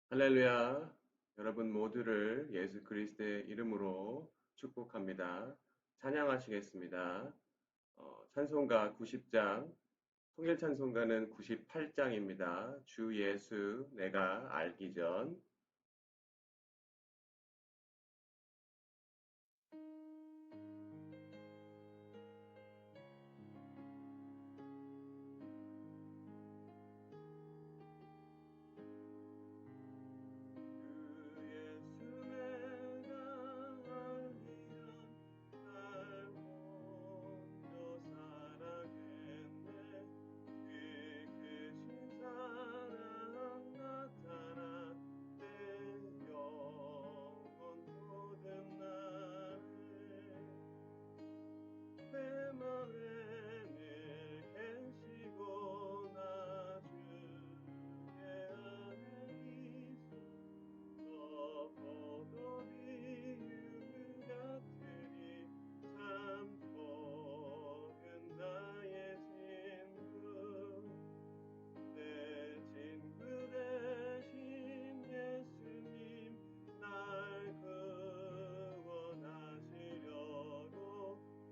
할렐루야. 여러분 모두를 예수 그리스도의 이름으로 축복합니다. 찬양하시겠습니다. 찬송가 90장, 통일 찬송가는 98장입니다. 주 예수 내가 알기 전. 주 예수 내가 알기 전 날 먼저 사랑했네. 그 크신 사랑 나타나 내 영혼 모든 날에 내 맘에 늘 계시고 나 주의 안에 있어 포도비 유무 같으니 참 좋은 나의 친구 내 친구 대신 예수님 날 구원하시려고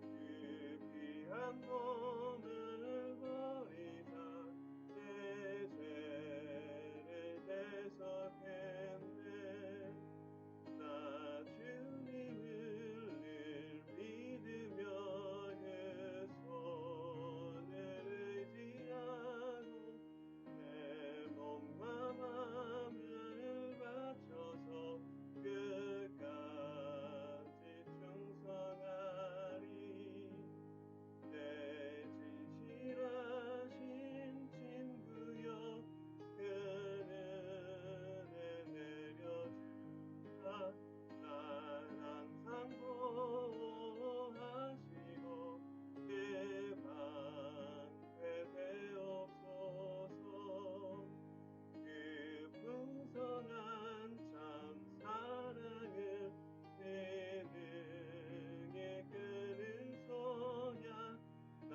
그 귀한 몸을 버리사 내 죄를 대속했네. 나 주님을 늘 믿으며 그 손을 의지하고 내 몸과 마음을 바쳐서 끝까지 충성하리. 내 진실하신 친구여 그 은혜 내려주사 날 항상 보호하시고 그 방패 되옵소서. 그 풍성한 참 사랑을 내 등에 끊으소냐. 날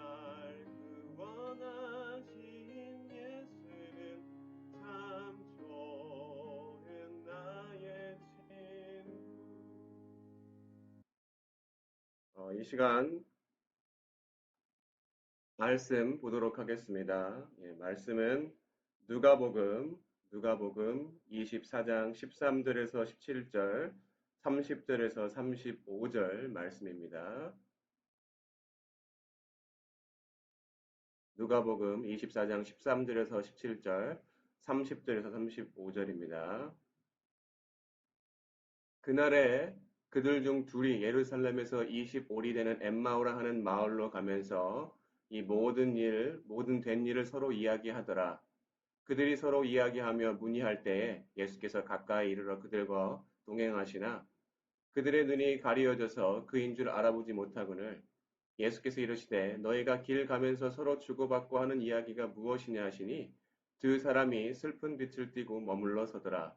구원하신 예수는 참 좋은 나의 친구. 이 시간 말씀 보도록 하겠습니다. 말씀은 누가복음 24장 13절에서 17절, 30절에서 35절 말씀입니다. 누가복음 24장 13절에서 17절, 30절에서 35절입니다. 그날에 그들 중 둘이 예루살렘에서 25리 되는 엠마오라 하는 마을로 가면서 이 모든 된 일을 서로 이야기하더라. 그들이 서로 이야기하며 문의할 때에 예수께서 가까이 이르러 그들과 동행하시나 그들의 눈이 가리어져서 그인 줄 알아보지 못하거늘 예수께서 이르시되 너희가 길 가면서 서로 주고받고 하는 이야기가 무엇이냐 하시니 두 사람이 슬픈 빛을 띠고 머물러 서더라.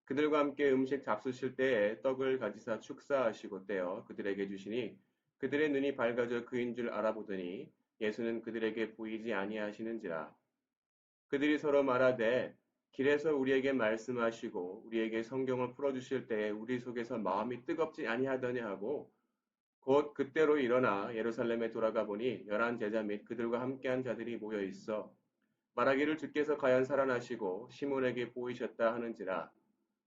그들과 함께 음식 잡수실 때에 떡을 가지사 축사하시고 떼어 그들에게 주시니 그들의 눈이 밝아져 그인 줄 알아보더니 예수는 그들에게 보이지 아니하시는지라. 그들이 서로 말하되 길에서 우리에게 말씀하시고 우리에게 성경을 풀어주실 때에 우리 속에서 마음이 뜨겁지 아니하더냐 하고 곧 그때로 일어나 예루살렘에 돌아가 보니 11제자 및 그들과 함께한 자들이 모여 있어 말하기를 주께서 과연 살아나시고 시몬에게 보이셨다 하는지라.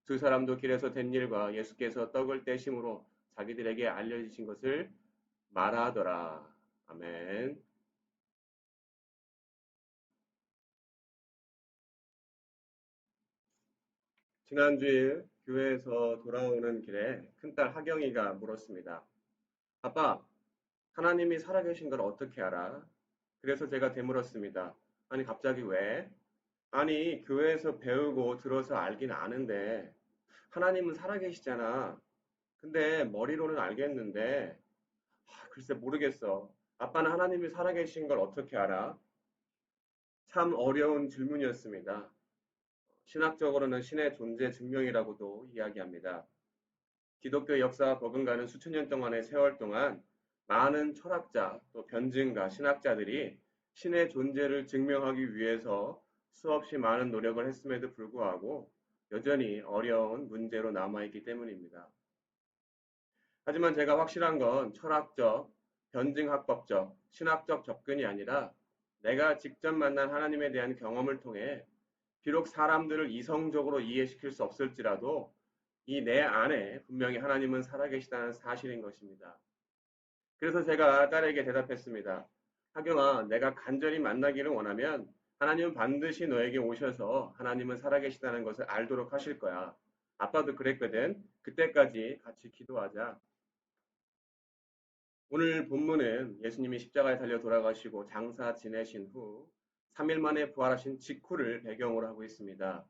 두 사람도 길에서 된 일과 예수께서 떡을 떼심으로 자기들에게 알려주신 것을 말하더라. 아멘. 지난주일 교회에서 돌아오는 길에 큰딸 하경이가 물었습니다. 아빠, 하나님이 살아계신 걸 어떻게 알아? 그래서 제가 되물었습니다. 아니, 갑자기 왜? 아니, 교회에서 배우고 들어서 알긴 아는데, 하나님은 살아계시잖아. 근데 머리로는 알겠는데, 글쎄 모르겠어. 아빠는 하나님이 살아계신 걸 어떻게 알아? 참 어려운 질문이었습니다. 신학적으로는 신의 존재 증명이라고도 이야기합니다. 기독교 역사가 버금가는 수천 년 동안의 세월 동안 많은 철학자, 또 변증가, 신학자들이 신의 존재를 증명하기 위해서 수없이 많은 노력을 했음에도 불구하고 여전히 어려운 문제로 남아있기 때문입니다. 하지만 제가 확실한 건 철학적, 변증학법적, 신학적 접근이 아니라 내가 직접 만난 하나님에 대한 경험을 통해 비록 사람들을 이성적으로 이해시킬 수 없을지라도 이 내 안에 분명히 하나님은 살아계시다는 사실인 것입니다. 그래서 제가 딸에게 대답했습니다. 하경아, 내가 간절히 만나기를 원하면 하나님은 반드시 너에게 오셔서 하나님은 살아계시다는 것을 알도록 하실 거야. 아빠도 그랬거든. 그때까지 같이 기도하자. 오늘 본문은 예수님이 십자가에 달려 돌아가시고 장사 지내신 후 3일 만에 부활하신 직후를 배경으로 하고 있습니다.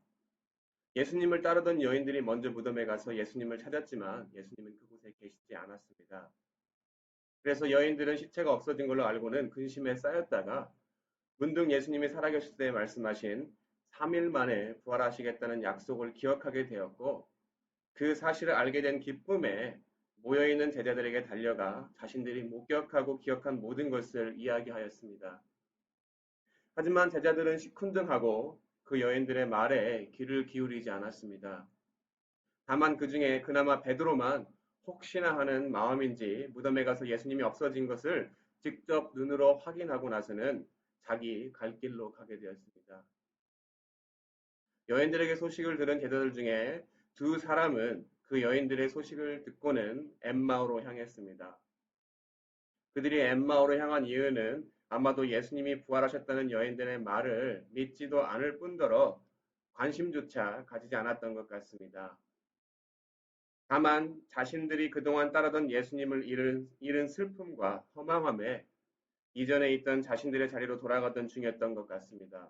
예수님을 따르던 여인들이 먼저 무덤에 가서 예수님을 찾았지만 예수님은 그곳에 계시지 않았습니다. 그래서 여인들은 시체가 없어진 걸로 알고는 근심에 쌓였다가 문득 예수님이 살아계실 때 말씀하신 3일 만에 부활하시겠다는 약속을 기억하게 되었고 그 사실을 알게 된 기쁨에 모여있는 제자들에게 달려가 자신들이 목격하고 기억한 모든 것을 이야기하였습니다. 하지만 제자들은 시큰둥하고 그 여인들의 말에 귀를 기울이지 않았습니다. 다만 그 중에 그나마 베드로만 혹시나 하는 마음인지 무덤에 가서 예수님이 없어진 것을 직접 눈으로 확인하고 나서는 자기 갈 길로 가게 되었습니다. 여인들에게 소식을 들은 제자들 중에 두 사람은 그 여인들의 소식을 듣고는 엠마오로 향했습니다. 그들이 엠마오로 향한 이유는 아마도 예수님이 부활하셨다는 여인들의 말을 믿지도 않을 뿐더러 관심조차 가지지 않았던 것 같습니다. 다만 자신들이 그동안 따르던 예수님을 잃은 슬픔과 허망함에 이전에 있던 자신들의 자리로 돌아가던 중이었던 것 같습니다.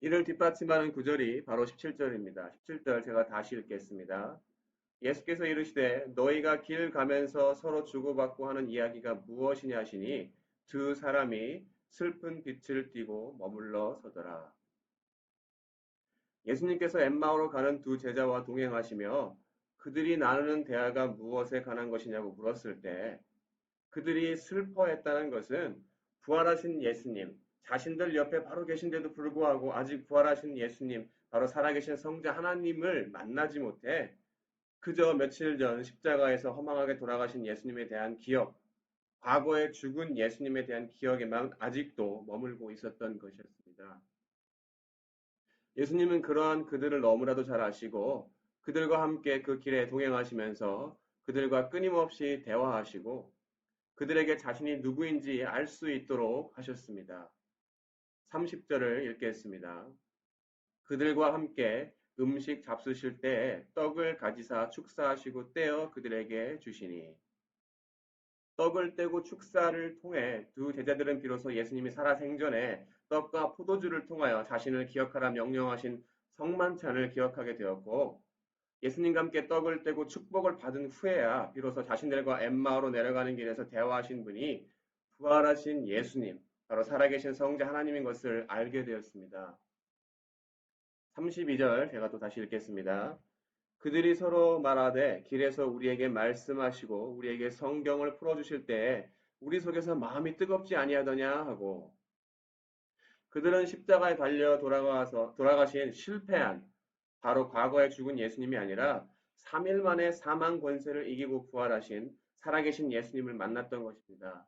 이를 뒷받침하는 구절이 바로 17절입니다. 17절 제가 다시 읽겠습니다. 예수께서 이르시되 너희가 길 가면서 서로 주고받고 하는 이야기가 무엇이냐 하시니 두 사람이 슬픈 빛을 띠고 머물러 서더라. 예수님께서 엠마오로 가는 두 제자와 동행하시며 그들이 나누는 대화가 무엇에 관한 것이냐고 물었을 때 그들이 슬퍼했다는 것은 부활하신 예수님, 자신들 옆에 바로 계신데도 불구하고 아직 부활하신 예수님, 바로 살아계신 성자 하나님을 만나지 못해 그저 며칠 전 십자가에서 허망하게 돌아가신 예수님에 대한 기억, 과거에 죽은 예수님에 대한 기억에만 아직도 머물고 있었던 것이었습니다. 예수님은 그러한 그들을 너무나도 잘 아시고 그들과 함께 그 길에 동행하시면서 그들과 끊임없이 대화하시고 그들에게 자신이 누구인지 알 수 있도록 하셨습니다. 30절을 읽겠습니다. 그들과 함께 음식 잡수실 때에 떡을 가지사 축사하시고 떼어 그들에게 주시니 떡을 떼고 축사를 통해 두 제자들은 비로소 예수님이 살아생전에 떡과 포도주를 통하여 자신을 기억하라 명령하신 성만찬을 기억하게 되었고 예수님과 함께 떡을 떼고 축복을 받은 후에야 비로소 자신들과 엠마오로 내려가는 길에서 대화하신 분이 부활하신 예수님, 바로 살아계신 성자 하나님인 것을 알게 되었습니다. 32절 제가 또 다시 읽겠습니다. 그들이 서로 말하되 길에서 우리에게 말씀하시고 우리에게 성경을 풀어주실 때에 우리 속에서 마음이 뜨겁지 아니하더냐 하고 그들은 십자가에 달려 돌아가신 실패한 바로 과거에 죽은 예수님이 아니라 3일 만에 사망 권세를 이기고 부활하신 살아계신 예수님을 만났던 것입니다.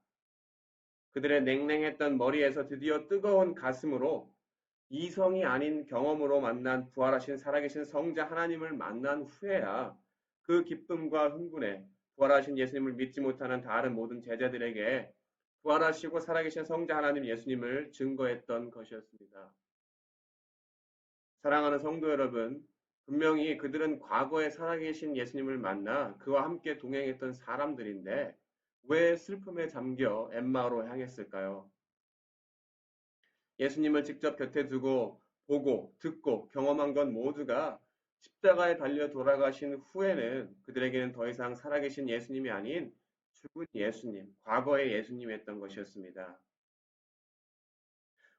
그들의 냉랭했던 머리에서 드디어 뜨거운 가슴으로 이성이 아닌 경험으로 만난 부활하신 살아계신 성자 하나님을 만난 후에야 그 기쁨과 흥분에 부활하신 예수님을 믿지 못하는 다른 모든 제자들에게 부활하시고 살아계신 성자 하나님 예수님을 증거했던 것이었습니다. 사랑하는 성도 여러분, 분명히 그들은 과거에 살아계신 예수님을 만나 그와 함께 동행했던 사람들인데 왜 슬픔에 잠겨 엠마오로 향했을까요? 예수님을 직접 곁에 두고 보고 듣고 경험한 것 모두가 십자가에 달려 돌아가신 후에는 그들에게는 더 이상 살아계신 예수님이 아닌 죽은 예수님, 과거의 예수님이었던 것이었습니다.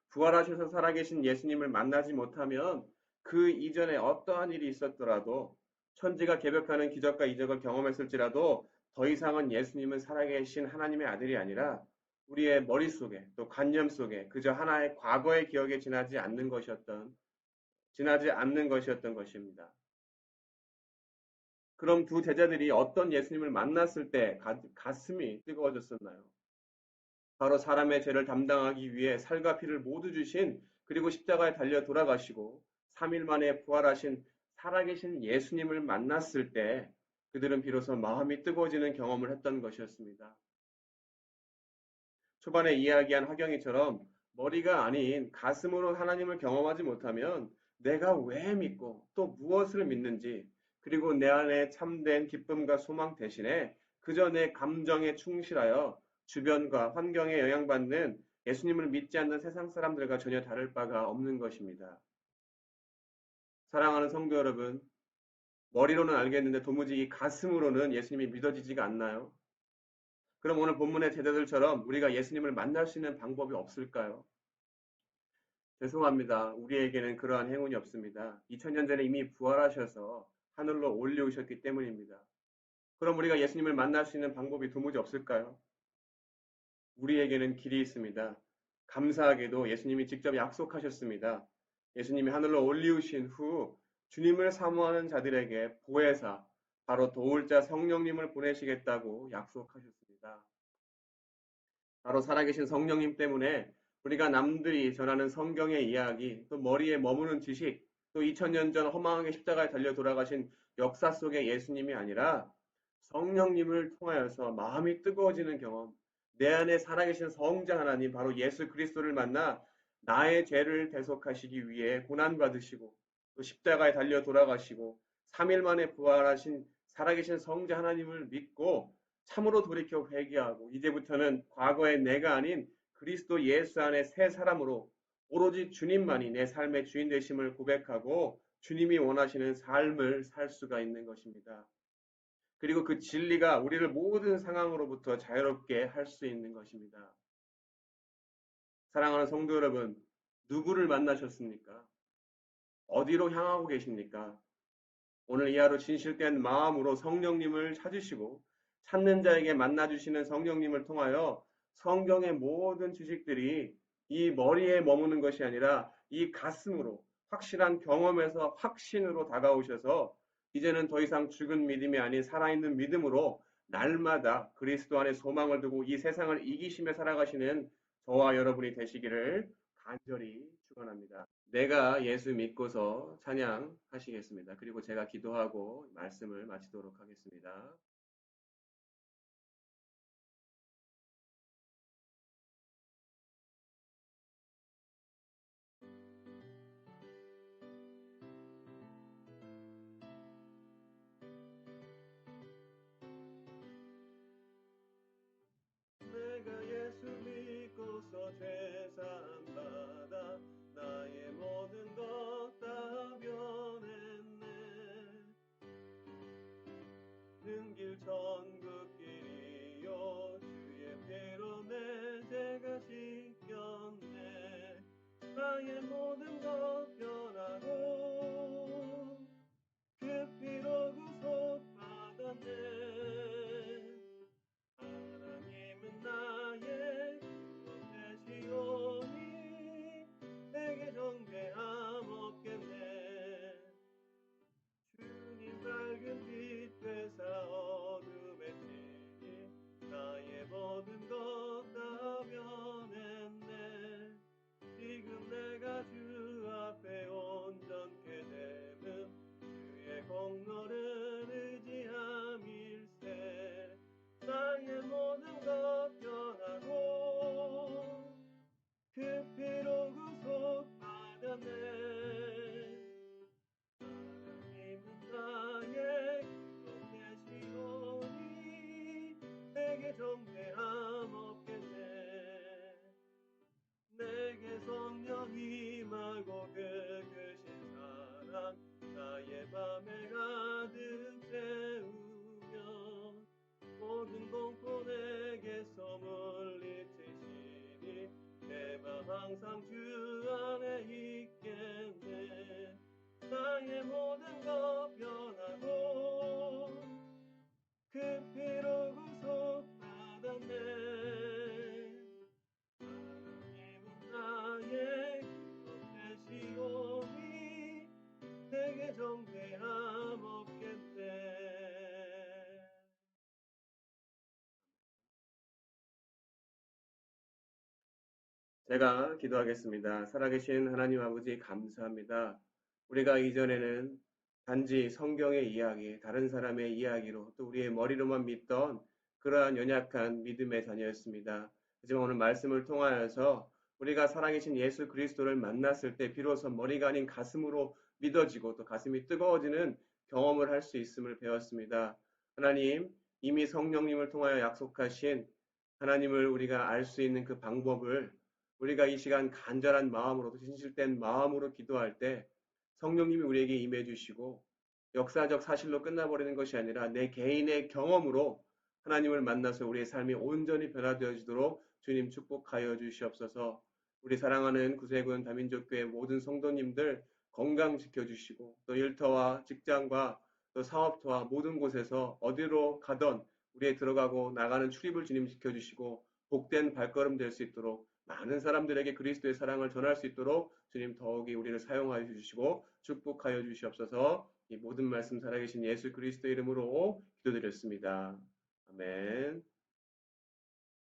부활하셔서 살아계신 예수님을 만나지 못하면 그 이전에 어떠한 일이 있었더라도 천지가 개벽하는 기적과 이적을 경험했을지라도 더 이상은 예수님은 살아계신 하나님의 아들이 아니라 우리의 머릿속에 또 관념 속에 그저 하나의 과거의 기억에 지나지 않는 것이었던 지나지 않는 것이었던 것입니다. 그럼 두 제자들이 어떤 예수님을 만났을 때 가슴이 뜨거워졌었나요? 바로 사람의 죄를 담당하기 위해 살과 피를 모두 주신 그리고 십자가에 달려 돌아가시고 3일 만에 부활하신 살아계신 예수님을 만났을 때 그들은 비로소 마음이 뜨거워지는 경험을 했던 것이었습니다. 초반에 이야기한 화경이처럼 머리가 아닌 가슴으로 하나님을 경험하지 못하면 내가 왜 믿고 또 무엇을 믿는지 그리고 내 안에 참된 기쁨과 소망 대신에 그저 내 감정에 충실하여 주변과 환경에 영향받는 예수님을 믿지 않는 세상 사람들과 전혀 다를 바가 없는 것입니다. 사랑하는 성도 여러분, 머리로는 알겠는데 도무지 이 가슴으로는 예수님이 믿어지지가 않나요? 그럼 오늘 본문의 제자들처럼 우리가 예수님을 만날 수 있는 방법이 없을까요? 죄송합니다. 우리에게는 그러한 행운이 없습니다. 2000년 전에 이미 부활하셔서 하늘로 올려오셨기 때문입니다. 그럼 우리가 예수님을 만날 수 있는 방법이 도무지 없을까요? 우리에게는 길이 있습니다. 감사하게도 예수님이 직접 약속하셨습니다. 예수님이 하늘로 올리우신 후 주님을 사모하는 자들에게 보혜사, 바로 도울 자 성령님을 보내시겠다고 약속하셨습니다. 바로 살아계신 성령님 때문에 우리가 남들이 전하는 성경의 이야기, 또 머리에 머무는 지식, 또 2000년 전 허망하게 십자가에 달려 돌아가신 역사 속의 예수님이 아니라 성령님을 통하여서 마음이 뜨거워지는 경험, 내 안에 살아계신 성자 하나님, 바로 예수 그리스도를 만나 나의 죄를 대속하시기 위해 고난받으시고 또 십자가에 달려 돌아가시고 3일 만에 부활하신 살아계신 성자 하나님을 믿고 참으로 돌이켜 회개하고 이제부터는 과거의 내가 아닌 그리스도 예수 안에 새 사람으로 오로지 주님만이 내 삶의 주인 되심을 고백하고 주님이 원하시는 삶을 살 수가 있는 것입니다. 그리고 그 진리가 우리를 모든 상황으로부터 자유롭게 할 수 있는 것입니다. 사랑하는 성도 여러분, 누구를 만나셨습니까? 어디로 향하고 계십니까? 오늘 이 하루 진실된 마음으로 성령님을 찾으시고 찾는 자에게 만나주시는 성령님을 통하여 성경의 모든 지식들이 이 머리에 머무는 것이 아니라 이 가슴으로 확실한 경험에서 확신으로 다가오셔서 이제는 더 이상 죽은 믿음이 아닌 살아있는 믿음으로 날마다 그리스도 안에 소망을 두고 이 세상을 이기시며 살아가시는 저와 여러분이 되시기를 간절히 축원합니다. 내가 예수 믿고서 찬양하시겠습니다. 그리고 제가 기도하고 말씀을 마치도록 하겠습니다. 내가 예수 믿고서 죄사함 받아 나의 모든 것 다 변했네. 능길 천국길이요 주의 피로 내 죄가 씻겼네. 나의 모든 것 변하고 그 피로 구속받았네. 하나님은 나의 구원 되시오니 내게 정죄함 없겠네. 주님 밝은 빛 되사 어둠에 치니 나의 모든 것 다 변했네. 지금 내가 주 앞에 온전케 됨은 주의 공로를 의지함일세. 나의 모든 것 변하고 그 피로 구속받았네. 하나님은 나의 구원 되시오니 내게 정죄함 없겠네. 내게 성령 임하고 그으신 사랑 나의 맘에 가득 채우며 모든 공포 내게서 물리치시니 내 맘 항상 주 안에 있겠네. 나의 모든 것 변하고 그 피로 구속받았네. 하나님은 나의 구원 되시오니 제가 기도하겠습니다. 살아계신 하나님 아버지 감사합니다. 우리가 이전에는 단지 성경의 이야기, 다른 사람의 이야기로 또 우리의 머리로만 믿던 그러한 연약한 믿음의 자녀였습니다. 하지만 오늘 말씀을 통하여서 우리가 살아계신 예수 그리스도를 만났을 때 비로소 머리가 아닌 가슴으로 믿어지고 또 가슴이 뜨거워지는 경험을 할 수 있음을 배웠습니다. 하나님, 이미 성령님을 통하여 약속하신 하나님을 우리가 알 수 있는 그 방법을 우리가 이 시간 간절한 마음으로 또 진실된 마음으로 기도할 때 성령님이 우리에게 임해 주시고 역사적 사실로 끝나버리는 것이 아니라 내 개인의 경험으로 하나님을 만나서 우리의 삶이 온전히 변화되어지도록 주님 축복하여 주시옵소서. 우리 사랑하는 구세군 다민족교회 모든 성도님들 건강 지켜주시고 또 일터와 직장과 또 사업터와 모든 곳에서 어디로 가던 우리의 들어가고 나가는 출입을 주님 지켜주시고 복된 발걸음 될 수 있도록 많은 사람들에게 그리스도의 사랑을 전할 수 있도록 주님 더욱이 우리를 사용하여 주시고 축복하여 주시옵소서. 이 모든 말씀 살아계신 예수 그리스도 이름으로 기도드렸습니다. 아멘.